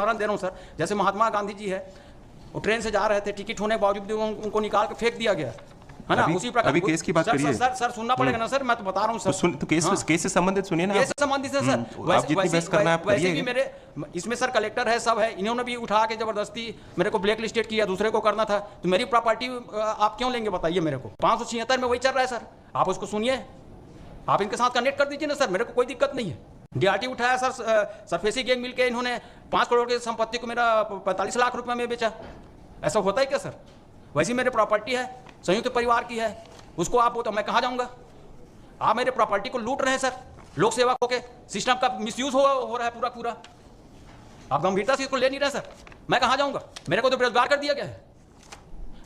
उदाहरण दे रहा हूँ सर, जैसे महात्मा गांधी जी है, वो ट्रेन से जा रहे थे, टिकट होने के बावजूद उनको निकाल के फेंक दिया गया, है ना। उसी प्रकार अभी केस की बात करिए सर सुनना पड़ेगा ना सर, मैं तो बता रहा हूँ सर। तो केस से संबंधित सुनिए ना, केस से संबंधित है सर। आप जितनी बहस करना है आप वैसे करिए। भी मेरे इसमें सर कलेक्टर है, सब है, इन्होंने भी उठा के जबरदस्ती मेरे को ब्लैक लिस्टेड किया, दूसरे को करना था, तो मेरी प्रॉपर्टी आप क्यों लेंगे बताइए मेरे को। 576 में वही चल रहा है सर, आप उसको सुनिए, आप इनके साथ कनेक्ट कर दीजिए ना सर, मेरे को कोई दिक्कत नहीं है। डीआरटी उठाया सर, सरफेसी गैंग मिलके इन्होंने 5 करोड़ की संपत्ति को मेरा 45 लाख रुपए में बेचा। ऐसा होता है क्या सर? वैसी मेरी प्रॉपर्टी है, संयुक्त परिवार की है, उसको आप तो मैं कहाँ जाऊंगा? आप मेरे प्रॉपर्टी को लूट रहे हैं सर, लोक सेवा होके, सिस्टम का मिसयूज हो रहा है पूरा। आप गंभीरता से इसको ले नहीं रहे सर, मैं कहाँ जाऊंगा? मेरे को तो बेरोजगार कर दिया गया है।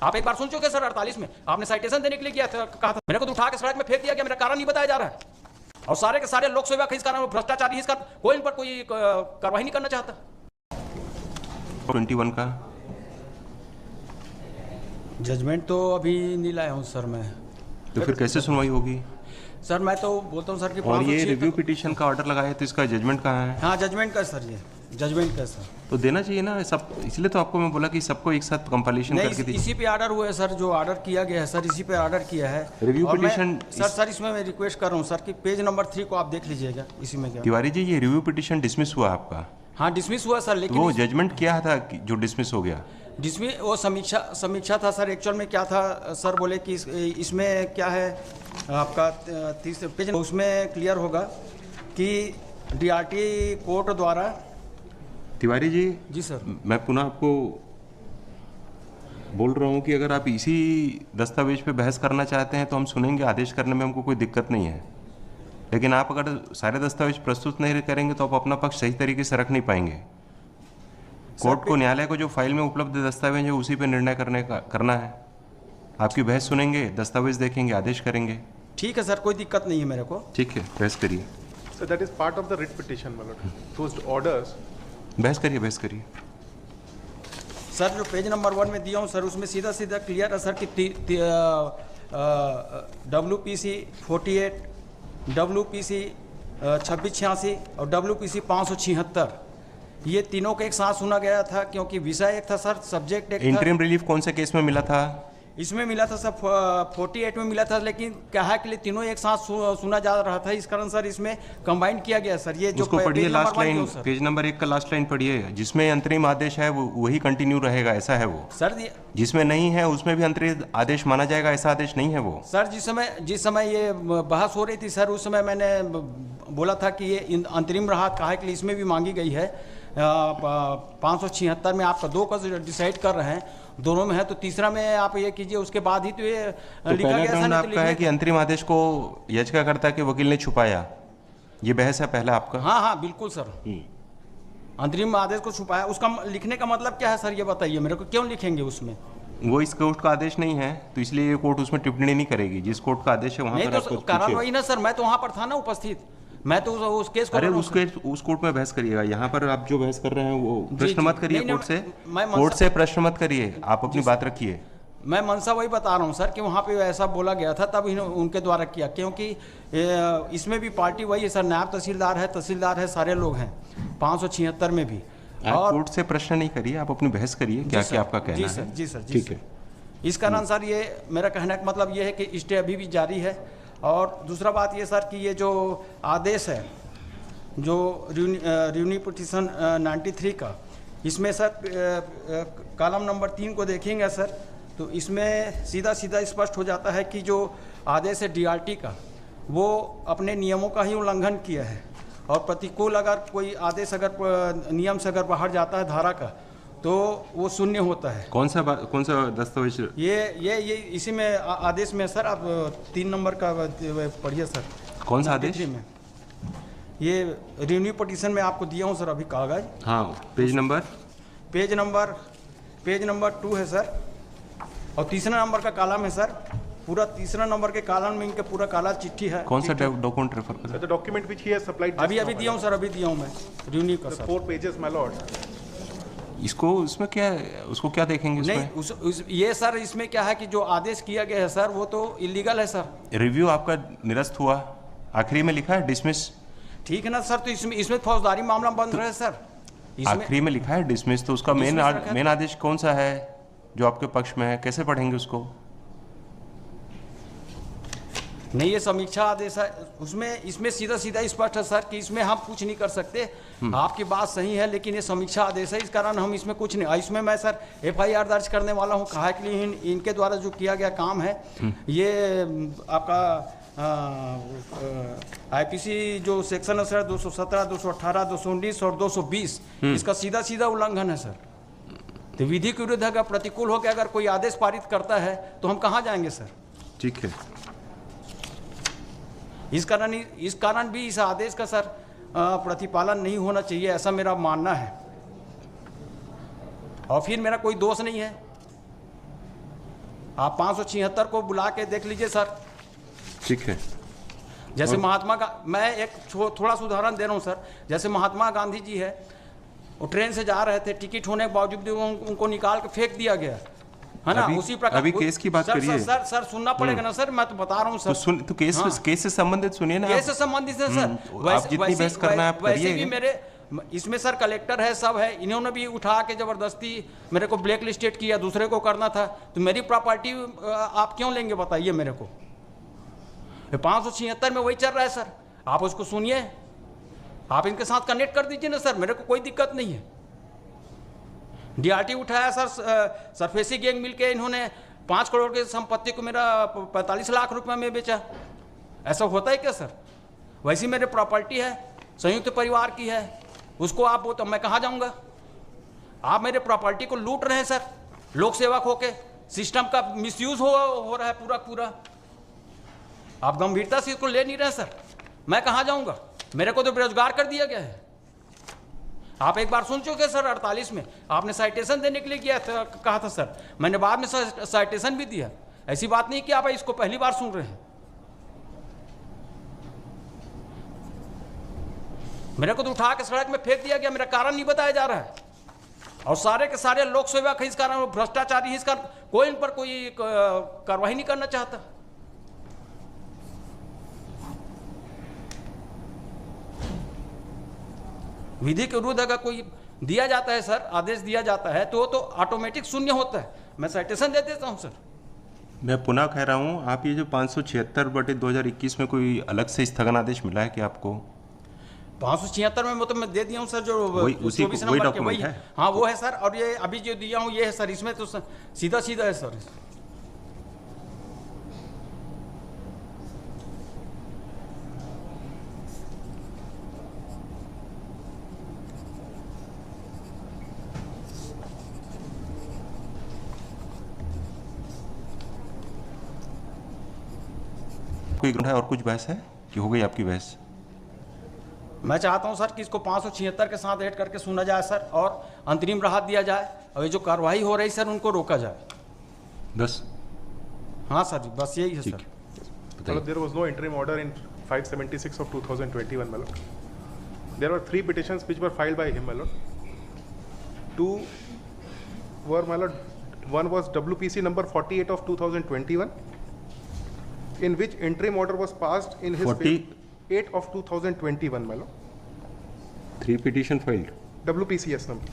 आप एक बार सुन चुके सर, 48 में आपने साइटेशन देने के लिए किया था, कहा था, मेरे को तो उठा के सड़क में फेंक दिया गया, मेरा कारण नहीं बताया जा रहा है। और सारे के सारे लोक सेवा इस कारण भ्रष्टाचारी, इसका कोई इन पर कोई कार्रवाई नहीं करना चाहता। 21 का जजमेंट तो अभी नहीं लाया हूँ सर मैं। तो फिर कैसे सुनवाई होगी सर? मैं तो बोलता हूँ सर कि और ये रिव्यू पिटीशन का ऑर्डर लगाया तो इसका जजमेंट कहाँ है? हाँ जजमेंट का सर, ये जजमेंट का सर तो देना चाहिए ना सब, इसलिए तो आपको मैं बोला कि सबको एक साथ कंपाइलेशन करके दीजिए। इसी पे ऑर्डर हुआ है सर, जो ऑर्डर किया गया है सर, इसी पे ऑर्डर किया है रिव्यू पिटीशन। सर इसमें मैं रिक्वेस्ट कर रहा हूँ सर कि पेज नंबर 3 को आप देख लीजिएगा, इसी में क्या। तिवारी जी, ये रिव्यू पिटीशन डिसमिस हुआ आपका? हाँ डिसमिस हुआ सर, लेकिन वो जजमेंट क्या था जो डिसमिस हो गया? जिसमें वो समीक्षा था सर। एक्चुअल में क्या था सर, बोले कि इसमें क्या है आपका 30 पेज, उसमें क्लियर होगा कि डीआरटी कोर्ट द्वारा। तिवारी जी सर, मैं पुनः आपको बोल रहा हूँ कि अगर आप इसी दस्तावेज पे बहस करना चाहते हैं तो हम सुनेंगे, आदेश करने में हमको कोई दिक्कत नहीं है, लेकिन आप अगर सारे दस्तावेज प्रस्तुत नहीं करेंगे तो आप अपना पक्ष सही तरीके से रख नहीं पाएंगे। कोर्ट को, न्यायालय को जो फाइल में उपलब्ध दस्तावेज है उसी पे निर्णय करना है। आपकी बहस सुनेंगे, दस्तावेज देखेंगे, आदेश करेंगे। ठीक है सर, कोई दिक्कत नहीं है मेरे को। ठीक है, बहस करिए। So that is part of the writ petition, my lord. Those orders. बहस करिए सर जो पेज नंबर 1 में दिया हूँ सर, उसमें सीधा क्लियर है सर कि WPC 48, WPC 2686 और WPC 576, ये तीनों को एक साथ सुना गया था, क्योंकि विषय एक था सर, सब्जेक्ट एक था। इंटरिम रिलीफ कौन से केस में मिला था? इसमें मिला था सर 48 में मिला था, लेकिन क्या के लिए तीनों एक साथ सुना जा रहा था, इस कारण सर इसमें कंबाइन किया गया सर। ये जो उसको पढ़िए, लास्ट लाइन, पेज नंबर 1 का लास्ट लाइन पढ़िए, जिसमें अंतरिम आदेश है वो वही कंटिन्यू रहेगा, ऐसा है वो सर। जिसमें नहीं है उसमें भी अंतरिम आदेश माना जाएगा, ऐसा आदेश नहीं है वो सर। जिस समय ये बहस हो रही थी सर, उस समय मैंने बोला था कि ये अंतरिम राहत काहे के लिए इसमें भी मांगी गई है। 576 में आपका 2 का डिसाइड कर रहे हैं, दोनों में है, तो तीसरा में आप ये कीजिए, उसके बाद ही तो ये लिखा गया। ऐसा आपका है कि अंतरिम आदेश को याचिकाकर्ता के वकील ने छुपाया, ये बहस है पहला आपका? हाँ बिल्कुल सर, अंतरिम आदेश को छुपाया। उसका लिखने का मतलब क्या है सर, ये बताइए मेरे को, क्यों लिखेंगे उसमें? वो इस कोर्ट का आदेश नहीं है, तो इसलिए ये कोर्ट उसमें टिप्पणी नहीं करेगी। जिस कोर्ट का आदेश है वहाँ पर तो कारण वही ना सर, मैं तो वहाँ पर था ना उपस्थित, मैं तो उस केस को। अरे उस कोर्ट में बहस करिएगा, यहाँ पर आप जो बहस कर रहे हैं वो प्रश्न मत करिए कोर्ट से प्रश्न मत करिए, आप अपनी बात रखिए। मैं मनसा वही बता रहा हूँ सर कि वहाँ पे ऐसा बोला गया था, तब उनके द्वारा किया, क्योंकि इसमें भी पार्टी वही है सर, नायब तहसीलदार है, सारे लोग हैं 576 में भी। और कोर्ट से प्रश्न नहीं करिए, आप अपनी बहस करिए, क्या क्या आपका कहना है। जी सर, ठीक है। इस कारण सर ये मेरा कहने का मतलब ये है कि स्टे अभी भी जारी है। और दूसरा बात ये सर कि ये जो आदेश है, जो रिव्यू पिटीशन 93 का, इसमें सर कॉलम नंबर 3 को देखेंगे सर, तो इसमें सीधा स्पष्ट हो जाता है कि जो आदेश है डीआरटी का, वो अपने नियमों का ही उल्लंघन किया है, और प्रतिकूल अगर कोई आदेश अगर नियम से अगर बाहर जाता है धारा का, तो वो शून्य होता है। कौन सा दस्तावेज? ये इसी में आदेश में सर, आप 3 नंबर का पढ़िए सर। कौन सा आदेश में? ये रिन्यू पिटीशन में आपको दिया हूँ सर अभी कागज। हाँ, पेज नंबर 2 है सर, और तीसरा नंबर का कॉलम है सर, पूरा तीसरा नंबर के कॉलम में इनके पूरा काला चिट्ठी है। कौन सा डॉक्यूमेंट रेफर कर? The document which he has supplied अभी दिया हूँ सर, अभी दिया हूँ मैं रिन्यू का सर। 4 pages, my lord. इसको उसमें क्या, उसको क्या देखेंगे नहीं ये सर, इसमें क्या है कि जो आदेश किया गया है सर, वो तो इलीगल है सर। रिव्यू आपका निरस्त हुआ, आखिरी में लिखा है डिसमिस। ठीक है ना सर, तो इसमें फौजदारी मामला बंद रहे सर। इसमें आखिरी में लिखा है डिसमिस, तो उसका Dismiss रखा है। मेन आदेश कौन सा है जो आपके पक्ष में है? कैसे पढ़ेंगे उसको? नहीं, ये समीक्षा आदेश है, उसमें इसमें सीधा सीधा स्पष्ट है सर कि इसमें हम कुछ नहीं कर सकते। आपकी बात सही है, लेकिन ये समीक्षा आदेश है, इस कारण हम इसमें कुछ नहीं। इसमें मैं सर FIR दर्ज करने वाला हूँ, कहा कि इनके द्वारा जो किया गया काम है, ये आपका IPC जो सेक्शन है सर 217, 218, 219 और 220, इसका सीधा सीधा उल्लंघन है सर। तो विधि के विरुद्ध अगर प्रतिकूल होकर अगर कोई आदेश पारित करता है तो हम कहाँ जाएंगे सर? ठीक है, इस कारण भी इस आदेश का सर प्रतिपालन नहीं होना चाहिए, ऐसा मेरा मानना है। और फिर मेरा कोई दोष नहीं है, आप 576 को बुला के देख लीजिए सर। ठीक है। जैसे मैं एक थोड़ा सा उदाहरण दे रहा हूँ सर। जैसे महात्मा गांधी जी है, वो ट्रेन से जा रहे थे, टिकट होने के बावजूद भी उनको निकाल के फेंक दिया गया है ना। उसी प्रकार अभी केस की बात करिए सर सुनना पड़ेगा ना सर, मैं तो बता रहा हूँ सर। तो केस से संबंधित सुनिए ना। केस से संबंधित है सर। आप जितनी बहस करना है आप वैसे भी करिए। मेरे इसमें सर कलेक्टर है, सब है, इन्होंने भी उठा के जबरदस्ती मेरे को ब्लैक लिस्टेड किया, दूसरे को करना था। तो मेरी प्रॉपर्टी आप क्यों लेंगे बताइए मेरे को? 576 में वही चल रहा है सर, आप उसको सुनिए, आप इनके साथ कनेक्ट कर दीजिए ना सर, मेरे को कोई दिक्कत नहीं है। DRT उठाया सर, सरफेसी गैंग मिलके इन्होंने 5 करोड़ की संपत्ति को मेरा 45 लाख रुपए में बेचा। ऐसा होता है क्या सर? वैसी मेरी प्रॉपर्टी है, संयुक्त परिवार की है, उसको आप तो मैं कहाँ जाऊँगा? आप मेरे प्रॉपर्टी को लूट रहे हैं सर, लोक सेवक होके, सिस्टम का मिसयूज हो रहा है पूरा। आप गंभीरता से इसको ले नहीं रहे सर, मैं कहाँ जाऊँगा? मेरे को तो बेरोजगार कर दिया गया है। आप एक बार सुन चुके सर, 48 में आपने साइटेशन देने के लिए किया था, कहा था सर, मैंने बाद में साइटेशन भी दिया। ऐसी बात नहीं कि आप इसको पहली बार सुन रहे हैं। मेरे को तो उठा के सड़क में फेंक दिया गया, मेरा कारण नहीं बताया जा रहा है। और सारे के सारे लोक सेवक है, इस कारण भ्रष्टाचारी है, इस कारण कोई इन पर कोई कार्रवाई नहीं करना चाहता। विधि के विरुद्ध अगर कोई दिया जाता है सर, आदेश दिया जाता है, तो ऑटोमेटिक शून्य होता है। मैं साइटेशन दे देता हूं सर। मैं पुनः कह रहा हूं, आप ये जो 576/2021 में कोई अलग से स्थगन आदेश मिला है कि आपको? 576 में मतलब मैं दे दिया हूं सर, जो 24 वही नंबर के डॉक्यूमेंट है। हाँ वो है सर। और ये अभी जो दिया हूं ये है सर, इसमें तो सीधा है सर। कोई ग्राउंड है और कुछ बहस है कि हो गई आपकी बहस? मैं चाहता हूं सर कि इसको 576 के साथ ऐड करके सुना जाए सर, और अंतरिम राहत दिया जाए, और ये जो कार्रवाई हो रही सर उनको रोका जाए। बस हाँ सर जी, बस यही है सर। मतलब there was no interim order in 576 of 2021, my lord. There were 3 petitions which were filed by him, my lord. 2 were, my lord, one was WPC number 48 of 2021, in which interim order was passed in his 48 of 2021, my lord. 3 petition filed. WPCS number.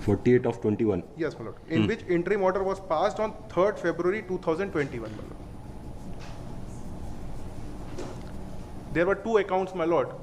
48 of 21. Yes, my lord. In which interim order was passed on 3rd February 2021, my lord. There were 2 accounts, my lord,